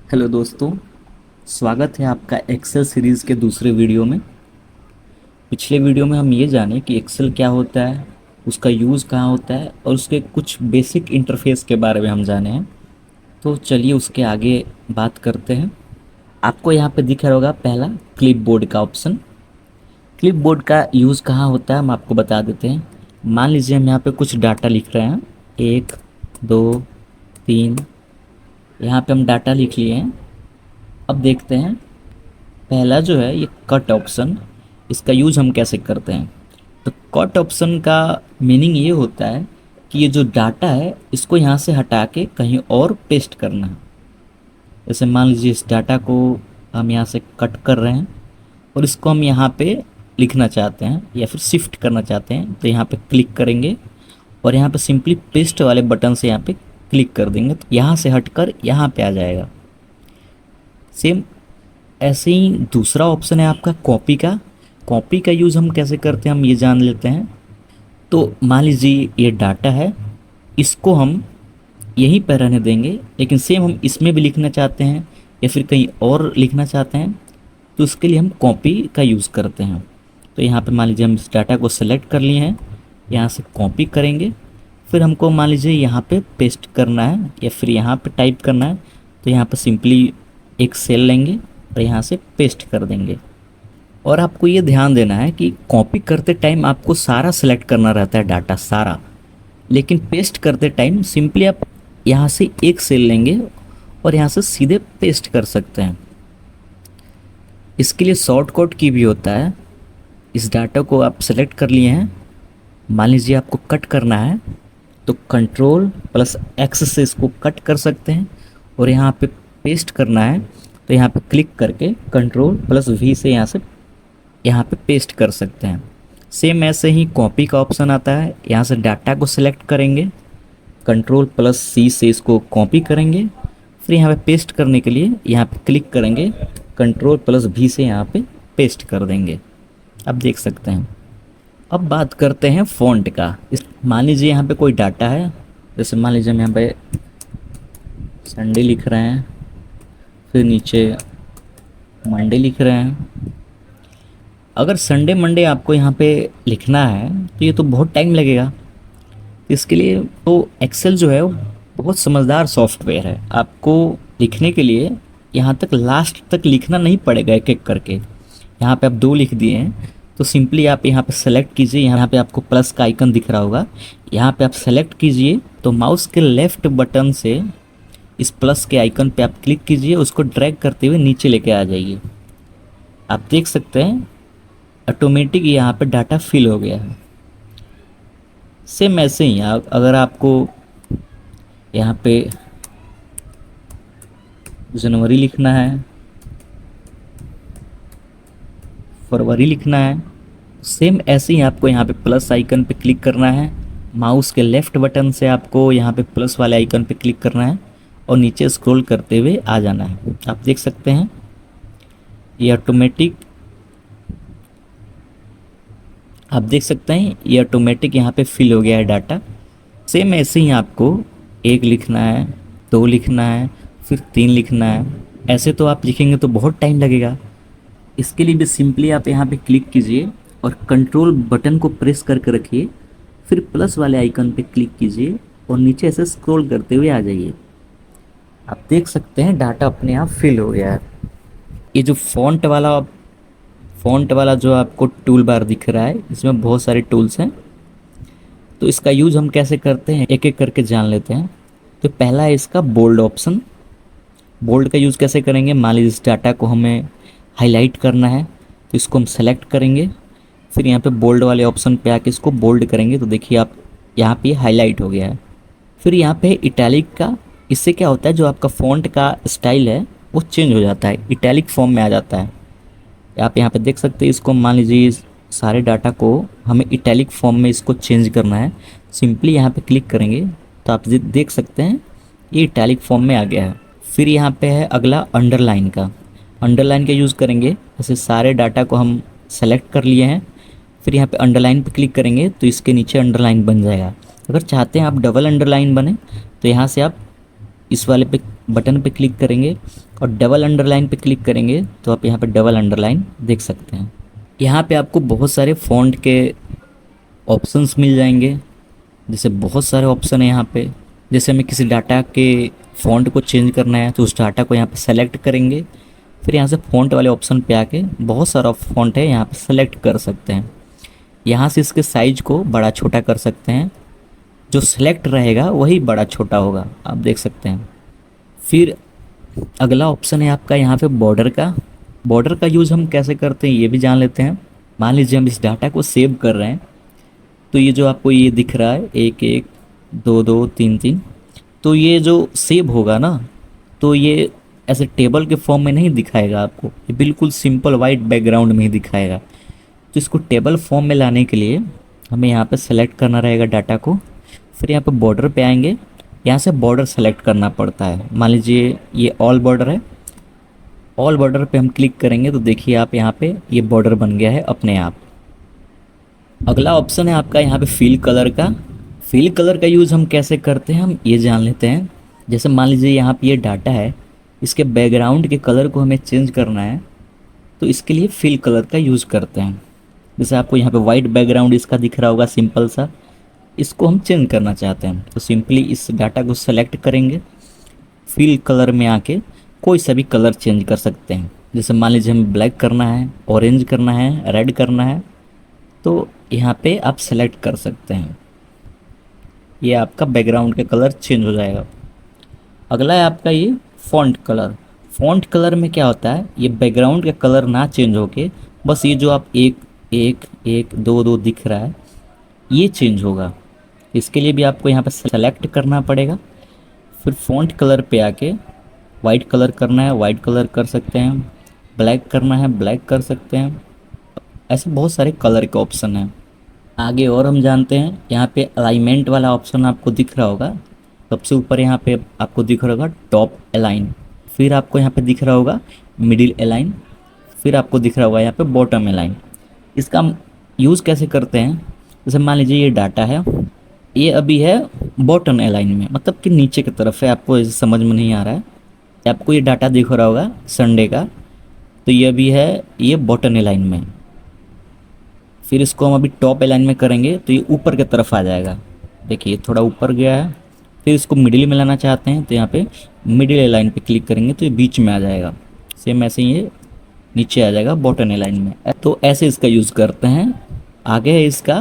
Hello दोस्तों। स्वागत है आपका एक्सेल सीरीज़ के दूसरे वीडियो में। पिछले वीडियो में हम ये जाने कि एक्सेल क्या होता है, उसका यूज़ कहाँ होता है और उसके कुछ बेसिक इंटरफेस के बारे में हम जाने हैं। तो चलिए उसके आगे बात करते हैं। आपको यहाँ पे दिख रहा होगा पहला क्लिपबोर्ड का ऑप्शन। क्लिपबोर्ड का यूज़ कहाँ होता है हम आपको बता देते हैं। मान लीजिए हम यहाँ पे कुछ डाटा लिख रहे हैं, 1 2 3। यहाँ पे हम डाटा लिख लिए हैं। अब देखते हैं पहला जो है ये कट ऑप्शन, इसका यूज़ हम कैसे करते हैं। तो कट ऑप्शन का मीनिंग ये होता है कि ये जो डाटा है इसको यहाँ से हटा के कहीं और पेस्ट करना है। जैसे मान लीजिए इस डाटा को हम यहाँ से कट कर रहे हैं और इसको हम यहाँ पे लिखना चाहते हैं या फिर शिफ्ट करना चाहते हैं, तो यहाँ पे क्लिक करेंगे और यहाँ पे सिंपली पेस्ट वाले बटन से यहाँ पे क्लिक कर देंगे तो यहाँ से हटकर यहाँ पे आ जाएगा। सेम ऐसे ही दूसरा ऑप्शन है आपका कॉपी का। कॉपी का यूज़ हम कैसे करते हैं हम ये जान लेते हैं। तो मान लीजिए ये डाटा है, इसको हम यहीं पर रहने देंगे, लेकिन सेम हम इसमें भी लिखना चाहते हैं या फिर कहीं और लिखना चाहते हैं, तो उसके लिए हम कॉपी का यूज़ करते हैं। तो यहाँ पे मान लीजिए हम इस डाटा को सेलेक्ट कर लिए हैं, यहाँ से कॉपी करेंगे, फिर हमको मान लीजिए यहाँ पे पेस्ट करना है या फिर यहाँ पे टाइप करना है, तो यहाँ पे सिंपली एक सेल लेंगे और यहाँ से पेस्ट कर देंगे। और आपको ये ध्यान देना है कि कॉपी करते टाइम आपको सारा सेलेक्ट करना रहता है डाटा सारा, लेकिन पेस्ट करते टाइम सिंपली आप यहाँ से एक सेल लेंगे और यहाँ से सीधे पेस्ट कर सकते हैं। इसके लिए शॉर्टकट की भी होता है। इस डाटा को आप सेलेक्ट कर लिए हैं, मान लीजिए आपको कट करना है तो Ctrl+X से इसको कट कर सकते हैं, और यहाँ पे पेस्ट करना है तो यहाँ पे क्लिक करके Ctrl+V से यहाँ पे पेस्ट कर सकते हैं। सेम ऐसे ही कॉपी का ऑप्शन आता है, यहाँ से डाटा को सिलेक्ट करेंगे, Ctrl+C से इसको कॉपी करेंगे, फिर यहाँ पे पेस्ट करने के लिए यहाँ पे क्लिक करेंगे, Ctrl+V से यहाँ पे पेस्ट कर देंगे। अब देख सकते हैं। अब बात करते हैं फ़ॉन्ट का। इस मान लीजिए यहाँ पे कोई डाटा है, जैसे मान लीजिए हम यहाँ पे संडे लिख रहे हैं, फिर नीचे मंडे लिख रहे हैं। अगर संडे मंडे आपको यहाँ पे लिखना है तो ये तो बहुत टाइम लगेगा। इसके लिए तो एक्सेल जो है वो बहुत समझदार सॉफ्टवेयर है। आपको लिखने के लिए यहाँ तक लास्ट तक लिखना नहीं पड़ेगा एक एक करके। यहाँ पे आप 2 लिख दिए हैं तो सिंपली आप यहाँ पे सेलेक्ट कीजिए, यहाँ पे आपको प्लस का आइकन दिख रहा होगा, यहाँ पे आप सेलेक्ट कीजिए तो माउस के लेफ़्ट बटन से इस प्लस के आइकन पे आप क्लिक कीजिए, उसको ड्रैग करते हुए नीचे लेके आ जाइए। आप देख सकते हैं ऑटोमेटिक यहाँ पे डाटा फिल हो गया है। सेम ऐसे ही अगर आपको यहाँ पे जनवरी लिखना है, फरवरी लिखना है, सेम ऐसे ही आपको यहाँ पे प्लस आइकन पे क्लिक करना है, माउस के लेफ़्ट बटन से आपको यहाँ पे प्लस वाले आइकन पे क्लिक करना है और नीचे स्क्रॉल करते हुए आ जाना है। आप देख सकते हैं ये ऑटोमेटिक यहाँ पे फिल हो गया है डाटा। सेम ऐसे ही आपको 1 लिखना है, 2 लिखना है, फिर 3 लिखना है। ऐसे तो आप लिखेंगे तो बहुत टाइम लगेगा। इसके लिए भी सिंपली आप यहाँ पे क्लिक कीजिए और कंट्रोल बटन को प्रेस करके रखिए, फिर प्लस वाले आइकन पे क्लिक कीजिए और नीचे ऐसे स्क्रॉल करते हुए आ जाइए। आप देख सकते हैं डाटा अपने आप फिल हो गया है। ये जो फ़ॉन्ट वाला जो आपको टूल बार दिख रहा है, इसमें बहुत सारे टूल्स हैं। तो इसका यूज़ हम कैसे करते हैं एक एक करके जान लेते हैं। तो पहला है इसका बोल्ड ऑप्शन। बोल्ड का यूज़ कैसे करेंगे, मान लीजिए इस डाटा को हमें हाईलाइट करना है तो इसको हम सेलेक्ट करेंगे, फिर यहाँ पे बोल्ड वाले ऑप्शन पे आके इसको बोल्ड करेंगे तो देखिए आप यहाँ पे हाईलाइट हो गया है। फिर यहाँ पे इटैलिक का, इससे क्या होता है जो आपका फ़ॉन्ट का स्टाइल है वो चेंज हो जाता है, इटैलिक फॉर्म में आ जाता है। आप यहाँ पे देख सकते हैं। इसको मान लीजिए सारे डाटा को हमें इटैलिक फॉर्म में इसको चेंज करना है, सिंपली यहाँ पे क्लिक करेंगे तो आप देख सकते हैं ये इटैलिक फॉर्म में आ गया है। फिर यहाँ पे है अगला अंडरलाइन का। अंडरलाइन का यूज़ करेंगे, जैसे सारे डाटा को हम सेलेक्ट कर लिए हैं, फिर यहाँ पे अंडरलाइन पे क्लिक करेंगे तो इसके नीचे अंडरलाइन बन जाएगा। अगर चाहते हैं आप डबल अंडरलाइन बने तो यहाँ से आप इस वाले पे बटन पे क्लिक करेंगे और डबल अंडरलाइन पे क्लिक करेंगे तो आप यहाँ पे डबल अंडरलाइन देख सकते हैं। यहाँ पे आपको बहुत सारे फ़ॉन्ट के ऑप्शंस मिल जाएंगे। जैसे बहुत सारे ऑप्शन है यहाँ पे। जैसे हमें किसी डाटा के फ़ॉन्ट को चेंज करना है तो उस डाटा को यहाँ पे सेलेक्ट करेंगे। फिर यहाँ से फ़ॉन्ट वाले ऑप्शन पे आके बहुत सारा फ़ॉन्ट है यहाँ पे सेलेक्ट कर सकते हैं। यहाँ से इसके साइज को बड़ा छोटा कर सकते हैं। जो सिलेक्ट रहेगा वही बड़ा छोटा होगा, आप देख सकते हैं। फिर अगला ऑप्शन है आपका यहाँ पे बॉर्डर का। बॉर्डर का यूज़ हम कैसे करते हैं ये भी जान लेते हैं। मान लीजिए हम इस डाटा को सेव कर रहे हैं तो ये जो आपको ये दिख रहा है 1 1 2 2 3 3, तो ये जो सेव होगा ना तो ये ऐसे टेबल के फॉर्म में नहीं दिखाएगा आपको, ये बिल्कुल सिंपल वाइट बैकग्राउंड में ही दिखाएगा। तो इसको टेबल फॉर्म में लाने के लिए हमें यहाँ पे सेलेक्ट करना रहेगा डाटा को। फिर यहाँ पे बॉर्डर पे आएंगे, यहाँ से बॉर्डर सेलेक्ट करना पड़ता है। मान लीजिए ये ऑल बॉर्डर है, ऑल बॉर्डर पे हम क्लिक करेंगे तो देखिए आप यहाँ पे ये बॉर्डर बन गया है अपने आप। अगला ऑप्शन है आपका यहाँ पे फिल कलर का। फिल कलर का यूज़ हम कैसे करते हैं हम ये जान लेते हैं। जैसे मान लीजिए यहाँ पे ये डाटा है, इसके बैकग्राउंड के कलर को हमें चेंज करना है तो इसके लिए फिल कलर का यूज़ करते हैं। जैसे आपको यहाँ पे वाइट बैकग्राउंड इसका दिख रहा होगा सिंपल सा, इसको हम चेंज करना चाहते हैं तो सिंपली इस डाटा को सेलेक्ट करेंगे। फिल कलर में आके कोई सा भी कलर चेंज कर सकते हैं। जैसे मान लीजिए हमें ब्लैक करना है, ऑरेंज करना है, रेड करना है, तो यहाँ पे आप सेलेक्ट कर सकते हैं। ये आपका बैकग्राउंड का कलर चेंज हो जाएगा। अगला है आपका ये फ़ॉन्ट कलर। फ़ॉन्ट कलर में क्या होता है, ये बैकग्राउंड का कलर ना चेंज होके बस ये जो आप 1 1 1 2 2 दिख रहा है ये चेंज होगा। इसके लिए भी आपको यहाँ पे सेलेक्ट करना पड़ेगा। फिर फ़ॉन्ट कलर पे आके वाइट कलर करना है वाइट कलर कर सकते हैं, ब्लैक करना है ब्लैक कर सकते हैं। ऐसे बहुत सारे कलर के ऑप्शन हैं। आगे और हम जानते हैं, यहाँ पे अलाइनमेंट वाला ऑप्शन आपको दिख रहा होगा। सबसे ऊपर यहाँ पे आपको दिख रहा होगा टॉप अलाइन, फिर आपको यहाँ पे दिख रहा होगा मिडिल अलाइन, फिर आपको दिख रहा होगा यहाँ पे बॉटम अलाइन। इसका यूज़ कैसे करते हैं, जैसे मान लीजिए ये डाटा है, ये अभी है बॉटम अलाइन में, मतलब कि नीचे की तरफ है। आपको ऐसे समझ में नहीं आ रहा है, आपको ये डाटा दिख रहा होगा संडे का, तो ये अभी है ये बॉटम अलाइन में। फिर इसको हम अभी टॉप अलाइन में करेंगे तो ये ऊपर की तरफ आ जाएगा। देखिए थोड़ा ऊपर गया है। फिर इसको मिडिल में लाना चाहते हैं तो यहाँ पे मिडिल अलाइन पे क्लिक करेंगे तो ये बीच में आ जाएगा। सेम ऐसे ही ये नीचे आ जाएगा बॉटम अलाइन में। तो ऐसे इसका यूज़ करते हैं। आगे है इसका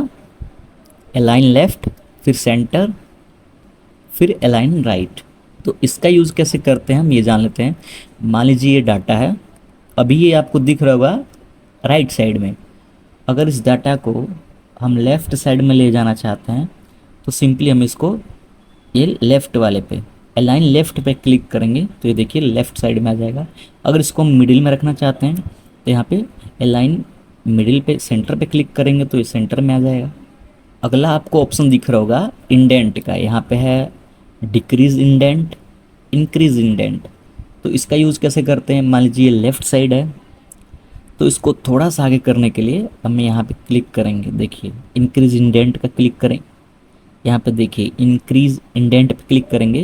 अलाइन लेफ्ट, फिर सेंटर, फिर अलाइन राइट। तो इसका यूज़ कैसे करते हैं हम ये जान लेते हैं। मान लीजिए ये डाटा है, अभी ये आपको दिख रहा होगा राइट साइड में। अगर इस डाटा को हम लेफ़्ट साइड में ले जाना चाहते हैं तो सिंपली हम इसको ये लेफ़्ट वाले पे अलाइन लेफ़्ट पे क्लिक करेंगे तो ये देखिए लेफ़्ट साइड में आ जाएगा। अगर इसको हम मिडिल में रखना चाहते हैं तो यहाँ पे अलाइन मिडिल पे सेंटर पे क्लिक करेंगे तो ये सेंटर में आ जाएगा। अगला आपको ऑप्शन दिख रहा होगा इंडेंट का, यहाँ पे है डिक्रीज इंडेंट, इंक्रीज इंडेंट। तो इसका यूज़ कैसे करते हैं, मान लीजिए लेफ़्ट साइड है तो इसको थोड़ा सा आगे करने के लिए हम यहाँ पे क्लिक करेंगे। देखिए इंक्रीज इंडेंट का क्लिक करें, यहाँ पे देखिए इंक्रीज इंडेंट पे क्लिक करेंगे,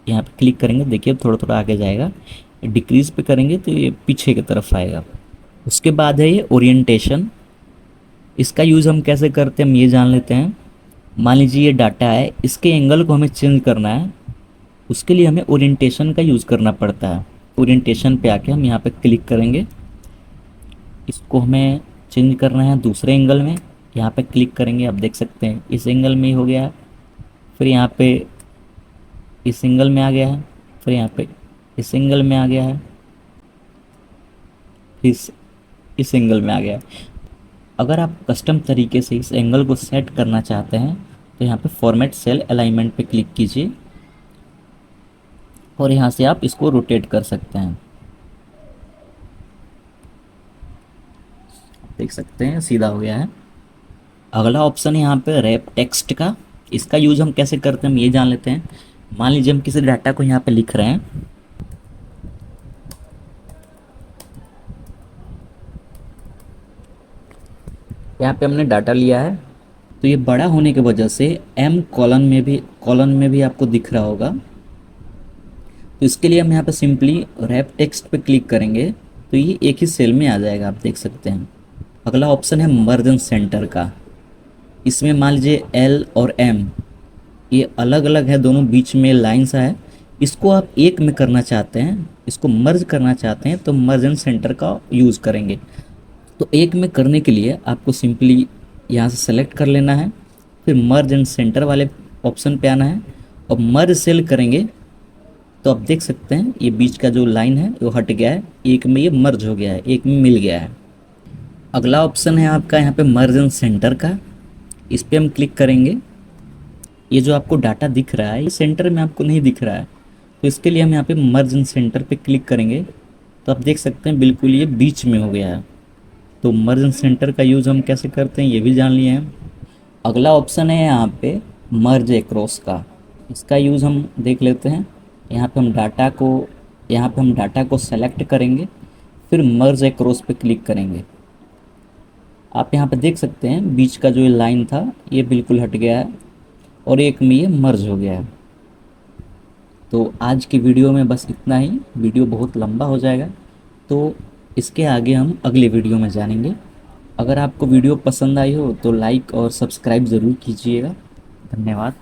यहाँ पे क्लिक करेंगे देखिए थोड़ा थोड़ा आगे जाएगा। डिक्रीज पे करेंगे तो ये पीछे की तरफ आएगा। उसके बाद है ये ओरिएंटेशन। इसका यूज़ हम कैसे करते हैं हम ये जान लेते हैं। मान लीजिए ये डाटा है, इसके एंगल को हमें चेंज करना है, उसके लिए हमें ओरिएंटेशन का यूज़ करना पड़ता है। ओरिएंटेशन पे आके हम यहाँ पे क्लिक करेंगे, इसको हमें चेंज करना है दूसरे एंगल में, यहाँ पे क्लिक करेंगे। आप देख सकते हैं इस एंगल में ही हो गया है, फिर यहाँ पे इस एंगल में आ गया है, फिर यहाँ पे इस एंगल में आ गया है, इस एंगल में आ गया है। अगर आप कस्टम तरीके से इस एंगल को सेट करना चाहते हैं तो यहाँ पे फॉर्मेट सेल अलाइनमेंट पे क्लिक कीजिए और यहाँ से आप इसको रोटेट कर सकते हैं। देख सकते हैं सीधा हो गया है। अगला ऑप्शन है यहाँ पे रैप टेक्स्ट का। इसका यूज़ हम कैसे करते हैं हम ये जान लेते हैं। मान लीजिए हम किसी डाटा को यहाँ पे लिख रहे हैं, यहाँ पे हमने डाटा लिया है तो ये बड़ा होने की वजह से कॉलन में भी आपको दिख रहा होगा। तो इसके लिए हम यहाँ पे सिंपली रैप टेक्स्ट पे क्लिक करेंगे तो ये एक ही सेल में आ जाएगा, आप देख सकते हैं। अगला ऑप्शन है मर्जन सेंटर का। इसमें मान लीजिए एल और एम ये अलग अलग है, दोनों बीच में लाइन सा है। इसको आप एक में करना चाहते हैं, इसको मर्ज करना चाहते हैं तो मर्जन सेंटर का यूज़ करेंगे। तो एक में करने के लिए आपको सिंपली यहाँ से सेलेक्ट कर लेना है, फिर मर्ज एंड सेंटर वाले ऑप्शन पे आना है और मर्ज सेल करेंगे तो आप देख सकते हैं ये बीच का जो लाइन है वो हट गया है, एक में ये मर्ज हो गया है, एक में मिल गया है। अगला ऑप्शन है आपका यहाँ पे मर्ज एंड सेंटर का। इस पर हम क्लिक करेंगे। ये जो आपको डाटा दिख रहा है ये सेंटर में आपको नहीं दिख रहा है, तो इसके लिए हम यहाँ पे मर्ज एंड सेंटर पे क्लिक करेंगे तो आप देख सकते हैं बिल्कुल ये बीच में हो गया है। तो मर्ज एंड सेंटर का यूज़ हम कैसे करते हैं ये भी जान लिए हैं। अगला ऑप्शन है यहाँ पे मर्ज एक्रॉस का। इसका यूज़ हम देख लेते हैं। यहाँ पे हम डाटा को सेलेक्ट करेंगे, फिर मर्ज एक्रॉस पे क्लिक करेंगे। आप यहाँ पे देख सकते हैं बीच का जो ये लाइन था ये बिल्कुल हट गया है और एक में ये मर्ज हो गया है। तो आज की वीडियो में बस इतना ही, वीडियो बहुत लंबा हो जाएगा तो इसके आगे हम अगले वीडियो में जानेंगे। अगर आपको वीडियो पसंद आई हो तो लाइक और सब्सक्राइब ज़रूर कीजिएगा। धन्यवाद।